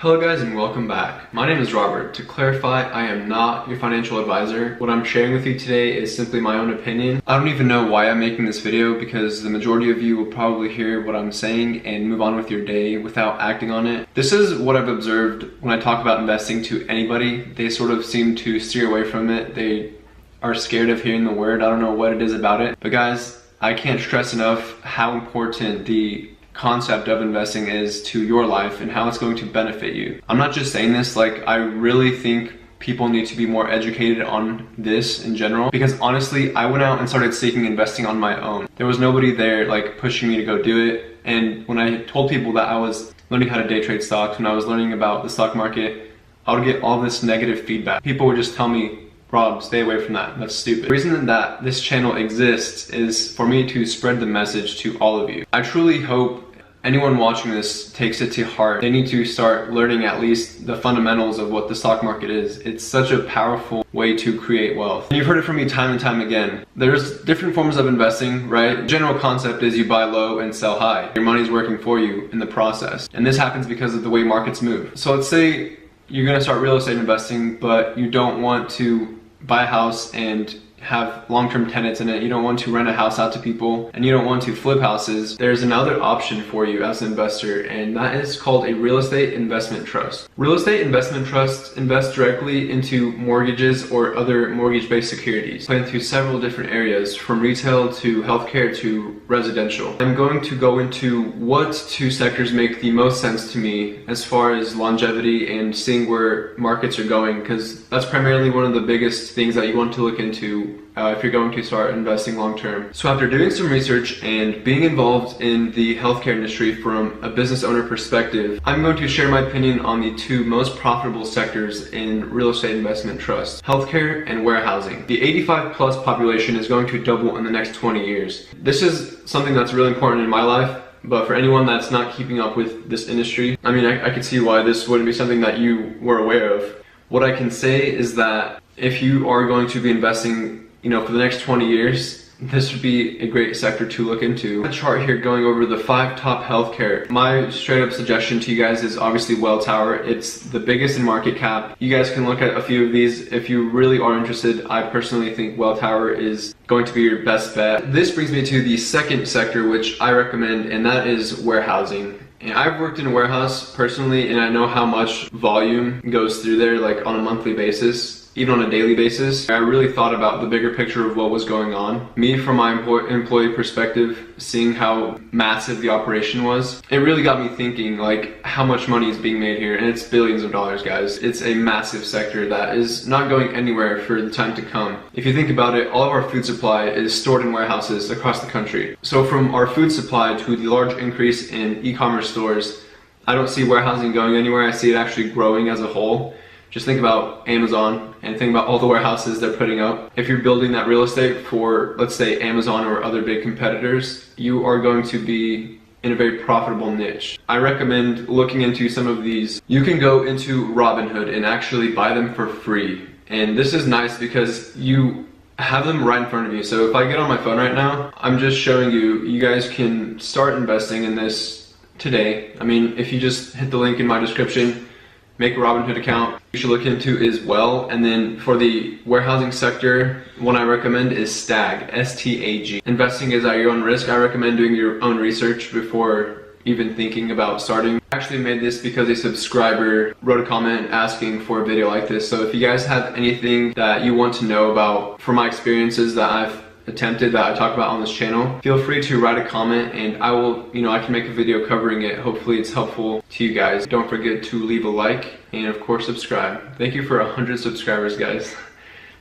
Hello guys and welcome back. My name is Robert. To clarify, I am not your financial advisor. What I'm sharing with you today is simply my own opinion. I don't even know why I'm making this video because the majority of you will probably hear what I'm saying and move on with your day without acting on it. This is what I've observed when I talk about investing to anybody. They sort of seem to steer away from it. They are scared of hearing the word. I don't know what it is about it. But guys, I can't stress enough how important the concept of investing is to your life and how it's going to benefit you. I'm not just saying this, like I really think people need to be more educated on this in general, because honestly I went out and started seeking investing on my own. There was nobody there like pushing me to go do it, and when I told people that I was learning how to day trade stocks, when I was learning about the stock market, I would get all this negative feedback. People would just tell me, Rob, stay away from that. That's stupid. The reason that this channel exists is for me to spread the message to all of you. I truly hope anyone watching this takes it to heart. They need to start learning at least the fundamentals of what the stock market is. It's such a powerful way to create wealth. And you've heard it from me time and time again. There's different forms of investing, right? The general concept is you buy low and sell high. Your money's working for you in the process. And this happens because of the way markets move. So let's say you're gonna start real estate investing, but you don't want to buy a house and have long-term tenants in it. You don't want to rent a house out to people, and you don't want to flip houses. There's another option for you as an investor, and that is called a real estate investment trust. Real estate investment trusts invest directly into mortgages or other mortgage-based securities, play into several different areas from retail to healthcare to residential. I'm going to go into what two sectors make the most sense to me as far as longevity and seeing where markets are going, because that's primarily one of the biggest things that you want to look into if you're going to start investing long term. So after doing some research and being involved in the healthcare industry from a business owner perspective, I'm going to share my opinion on the two most profitable sectors in real estate investment trusts: healthcare and warehousing. The 85+ population is going to double in the next 20 years. This is something that's really important in my life, but for anyone that's not keeping up with this industry, I mean, I could see why this wouldn't be something that you were aware of. What I can say is that if you are going to be investing, for the next 20 years, this would be a great sector to look into. A chart here going over the 5 top healthcare. My straight up suggestion to you guys is obviously Welltower. It's the biggest in market cap. You guys can look at a few of these if you really are interested. I personally think Welltower is going to be your best bet. This brings me to the second sector which I recommend, and that is warehousing. And I've worked in a warehouse personally, and I know how much volume goes through there, like on a monthly basis, even on a daily basis. I really thought about the bigger picture of what was going on. Me, from my employee perspective, seeing how massive the operation was, it really got me thinking like how much money is being made here, and it's billions of dollars, guys. It's a massive sector that is not going anywhere for the time to come. If you think about it, all of our food supply is stored in warehouses across the country. So from our food supply to the large increase in e-commerce stores, I don't see warehousing going anywhere. I see it actually growing as a whole. Just think about Amazon and think about all the warehouses they're putting up. If you're building that real estate for, let's say, Amazon or other big competitors, you are going to be in a very profitable niche. I recommend looking into some of these. You can go into Robinhood and actually buy them for free. And this is nice because you have them right in front of you. So if I get on my phone right now, I'm just showing you, you guys can start investing in this today. I mean, if you just hit the link in my description, make a Robinhood account. You should look into as well. And then for the warehousing sector, one I recommend is STAG, S-T-A-G. Investing is at your own risk. I recommend doing your own research before even thinking about starting. I actually made this because a subscriber wrote a comment asking for a video like this. So if you guys have anything that you want to know about from my experiences that I've attempted, that I talk about on this channel, feel free to write a comment and I will, I can make a video covering it. Hopefully it's helpful to you guys. Don't forget to leave a like and of course subscribe. Thank you for 100 subscribers, guys.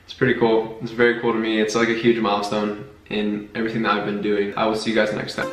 It's pretty cool. It's very cool to me. It's like a huge milestone in everything that I've been doing. I will see you guys next time.